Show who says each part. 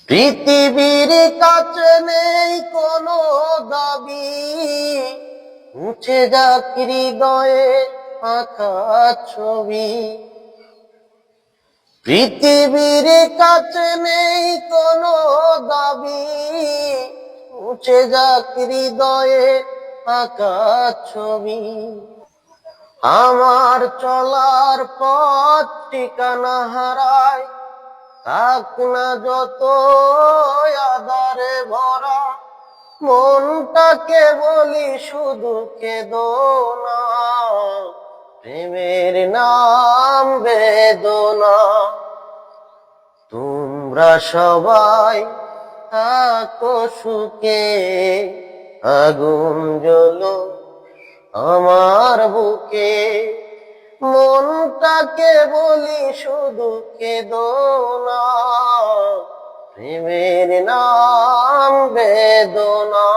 Speaker 1: পৃথিবীর কাছে নেই কোনো দাবি, মুছে যাক হৃদয়ে আঁকা ছবি। পৃথিবীর কাছে নেই কোনো দাবি, মুছে যাক হৃদয়ে আঁকা ছবি। আমার চলার পথ ঠিকানা হারায়, থাক না যত আধারে ভরা, মনটাকে বলি শুধু কেঁদো না, প্রেমের নাম বেদনা। তোমরা সবাই থাকো সুখে, আগুন জ্বলো আমার বুকে, মনটাকে বলি শুধু কেঁদো না, প্রেমের নাম বেদনা।